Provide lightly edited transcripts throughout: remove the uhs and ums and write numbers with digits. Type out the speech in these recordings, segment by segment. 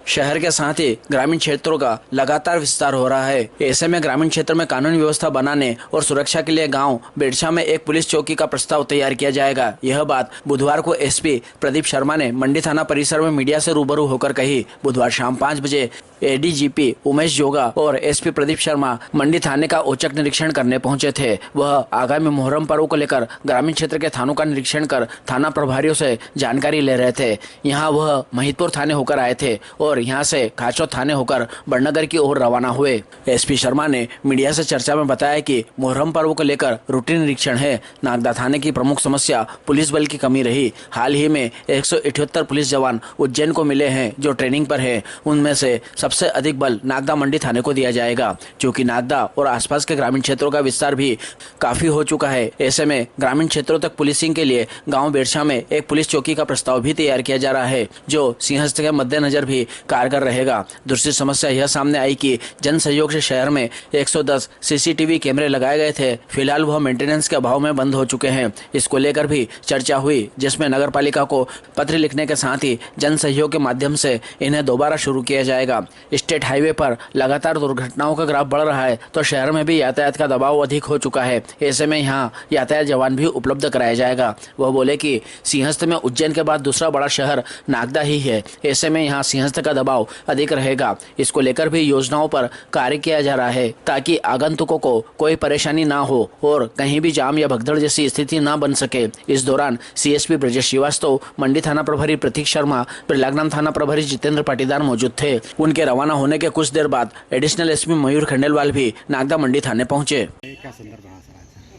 शहर के साथ ही ग्रामीण क्षेत्रों का लगातार विस्तार हो रहा है। ऐसे में ग्रामीण क्षेत्र में कानून व्यवस्था बनाने और सुरक्षा के लिए गांव बेड़छा में एक पुलिस चौकी का प्रस्ताव तैयार किया जाएगा। यह बात बुधवार को एसपी प्रदीप शर्मा ने मंडी थाना परिसर में मीडिया से रूबरू होकर कही। बुधवार शाम 5 बजे एडीजीपी उमेश जोगा और एसपी प्रदीप शर्मा मंडी थाने का औचक निरीक्षण करने पहुंचे थे। वह आगामी मुहर्रम पर्व को लेकर ग्रामीण क्षेत्र के थानों का निरीक्षण कर थाना प्रभारियों से जानकारी ले रहे थे। यहाँ वह महिदपुर थाने होकर आए थे और यहाँ से खाचौद थाने होकर बड़नगर की ओर रवाना हुए। एसपी शर्मा ने मीडिया से चर्चा में बताया कि मुहर्रम पर्व को लेकर रूटीन निरीक्षण है। नागदा थाने की प्रमुख समस्या पुलिस बल की कमी रही। हाल ही में 178 पुलिस जवान उज्जैन को मिले हैं जो ट्रेनिंग पर हैं। उनमें से सबसे अधिक बल नागदा मंडी थाने को दिया जाएगा, क्योंकि नागदा और आसपास के ग्रामीण क्षेत्रों का विस्तार भी काफी हो चुका है। ऐसे में ग्रामीण क्षेत्रों तक पुलिसिंग के लिए गाँव बेड़छा में एक पुलिस चौकी का प्रस्ताव भी तैयार किया जा रहा है, जो सिंहस्थ के मद्देनजर भी कारगर रहेगा। दूसरी समस्या यह सामने आई कि जन सहयोग से शहर में 110 सीसीटीवी कैमरे लगाए गए थे। फिलहाल वह मेंटेनेंस के अभाव में बंद हो चुके हैं। इसको लेकर भी चर्चा हुई, जिसमें नगर पालिका को पत्र लिखने के साथ ही जन सहयोग के माध्यम से इन्हें दोबारा शुरू किया जाएगा। स्टेट हाईवे पर लगातार दुर्घटनाओं का ग्राफ बढ़ रहा है, तो शहर में भी यातायात का दबाव अधिक हो चुका है। ऐसे में यहाँ यातायात जवान भी उपलब्ध कराया जाएगा। वह बोले कि सिंहस्थ में उज्जैन के बाद दूसरा बड़ा शहर नागदा ही है। ऐसे में यहाँ सिंहस्थ का दबाव अधिक रहेगा। इसको लेकर भी योजनाओं पर कार्य किया जा रहा है, ताकि आगंतुकों को कोई परेशानी ना हो और कहीं भी जाम या भगदड़ जैसी स्थिति ना बन सके। इस दौरान सीएसपी ब्रजेश श्रीवास्तव, मंडी थाना प्रभारी प्रतीक शर्मा, प्रयागराज थाना प्रभारी जितेंद्र पाटीदार मौजूद थे। उनके रवाना होने के कुछ देर बाद एडिशनल एसपी मयूर खंडेलवाल भी नागदा मंडी थाने पहुंचे।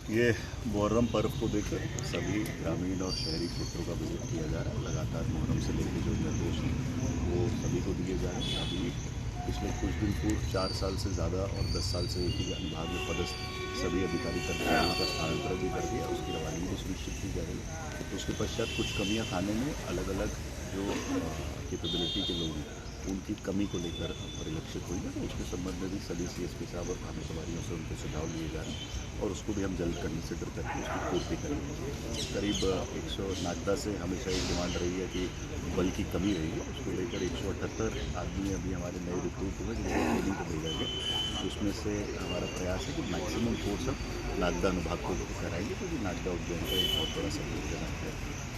ये मुहर्रम पर्व को लेकर सभी ग्रामीण और शहरी क्षेत्रों का विजिट किया जा रहा है। लगातार मुहर्रम से लेकर जो निर्देश हैं वो सभी को दिए जा रहे हैं। अभी पिछले कुछ दिन पूर्व 4 साल से ज़्यादा और 10 साल से एक ही विभाग में पदस्थ सभी अधिकारी कर्मचारियों का स्थानांतरण भी कर दिया, उसकी रवानगी भी सुनिश्चित की जा रही है। तो उसके पश्चात कुछ कमियाँ थाने में अलग अलग जो कैपेबिलिटी के लोग हैं उनकी कमी को लेकर परिलक्षित हुई है। तो उसके संबंध में भी सभी सीएसपी साहब और थाना प्रभारियों से उनके सुझाव लिए जा रहे हैं और उसको भी हम जल्द कंसिडर करके उसकी पूर्ति करेंगे। करीब 100 नागदा से हमेशा एक डिमांड रही है कि बल की कमी रही है, उसको लेकर 178 आदमी अभी हमारे नए रिक्रूट हुए जिनको ट्रेनिंग को भेजा गया। उसमें से हमारा प्रयास है कि मैक्सिमम फोर्स हम नागदा अनुभाग को कराएंगे, क्योंकि नागदा उज्जैन का एक बहुत बड़ा संयोजन है।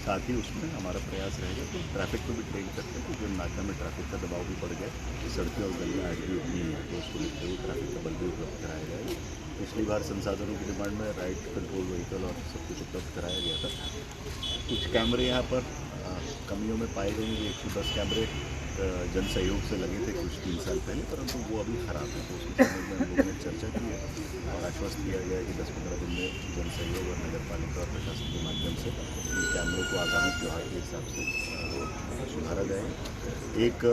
साथ ही उसमें हमारा प्रयास रहेगा कि ट्रैफिक को भी ट्रेन करते हैं, क्योंकि नागदा में ट्रैफिक का दबाव भी बढ़ गया, सड़कें और गलियाँ आज भी उतनी हैं, तो उसको लेते हुए ट्रैफिक का बल भी उपलब्ध कराया जाएगा। पिछली बार संसाधनों की डिमांड में राइट कंट्रोल व्हीकल और सब कुछ उपलब्ध कराया गया था। कुछ कैमरे यहाँ पर कमियों में पाए गए हैं। 110 कैमरे जन सहयोग से लगे थे कुछ 3 साल पहले, परंतु वो अभी ख़राब है। तो उसके संबंध में हम लोगों ने चर्चा की है और आश्वस्त किया गया है कि 10-15 दिन में जन सहयोग और नगर पालिका और प्रशासन के माध्यम से इन कैमरों को आगामी त्यौहार के हिसाब से सुधारा जाएगा। एक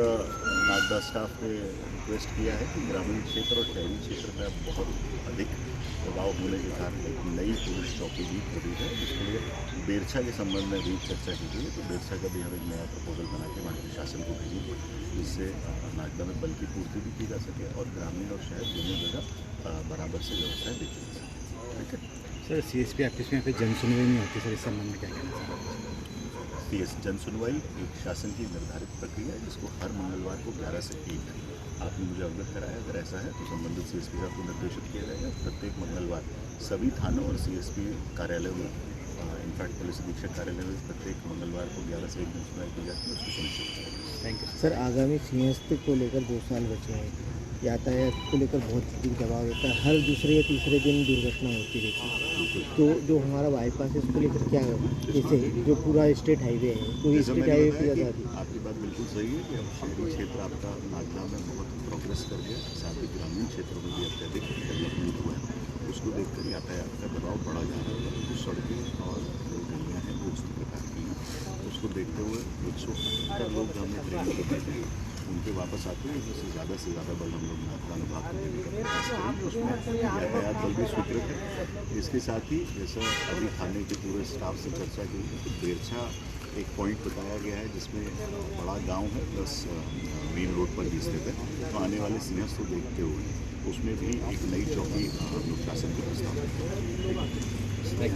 नागदा स्टाफ ने रिक्वेस्ट किया है कि ग्रामीण क्षेत्र और शहरी क्षेत्र में अब बहुत अधिक दबाव होने के कारण एक नई पुलिस चौकी भी खुली है, जिसके लिए बेड़छा के संबंध में भी चर्चा की गई है। तो बेड़छा का भी हम एक नया प्रपोजल बना के वहाँ प्रशासन को भेजेंगे, जिससे नागदा में बल की पूर्ति भी की जा सके और ग्रामीण और शहर दोनों जगह बराबर से व्यवस्थाएँ देखी जा सकें। ठीक है सर, सीएसपी ऑफिस में जन सुनवाई नहीं होती सर, इस संबंध में क्या कहना है? जन सुनवाई एक शासन की निर्धारित प्रक्रिया है, जिसको हर मंगलवार को 11 से 1 आपने मुझे अवगत कराया। अगर ऐसा है तो संबंधित सीएसपी साहब को निर्देशित किया जाएगा प्रत्येक मंगलवार सभी थानों और सीएसपी कार्यालयों में, इनफैक्ट पुलिस अधीक्षक कार्यालय में प्रत्येक मंगलवार को 11 से 1 सुनवाई की जाती है, उसको सुनिश्चित किया जाएगा। Thank you sir. आगामी सिंहस्थ को लेकर 2 साल बचे हैं, यातायात को लेकर बहुत अधिक दबाव रहता है, हर दूसरे या तीसरे दिन दुर्घटना होती रहती है। तो जो हमारा बाईपास है उसको लेकर क्या जैसे जो पूरा स्टेट हाईवे है, पूरी स्टेट हाईवे पर ज़्यादा आपकी बात बिल्कुल सही है कि अब शहरी क्षेत्र आपका नागदा में बहुत प्रोग्रेस कर गया, साथ ही ग्रामीण क्षेत्रों में भी अत्यधिक डेवलपमेंट हुआ है। उसको देखकर यातायात का दबाव बढ़ा जा रहा है। जो सड़कें और जो गलियाँ हैं वो उसी प्रकार की हैं। उसको देखते हुए 178 लोग हमने ट्रेनिंग को भेजे हैं, उनके वापस आते हैं, जिससे ज़्यादा से ज़्यादा बल हम लोग नागदा अनुभाग को देने का प्रयास करेंगे। उसमें यातायात बल भी स्वीकृत है। इसके साथ ही जैसा अभी थाने के पूरे स्टाफ से चर्चा की है तो बेड़छा एक पॉइंट बताया गया है, जिसमें बड़ा गांव है प्लस मेन रोड पर भी स्थित है। तो आने वाले सिंहस्थ को देखते हुए उसमें भी एक नई चौकी हम लोग शासन के प्रस्ताव में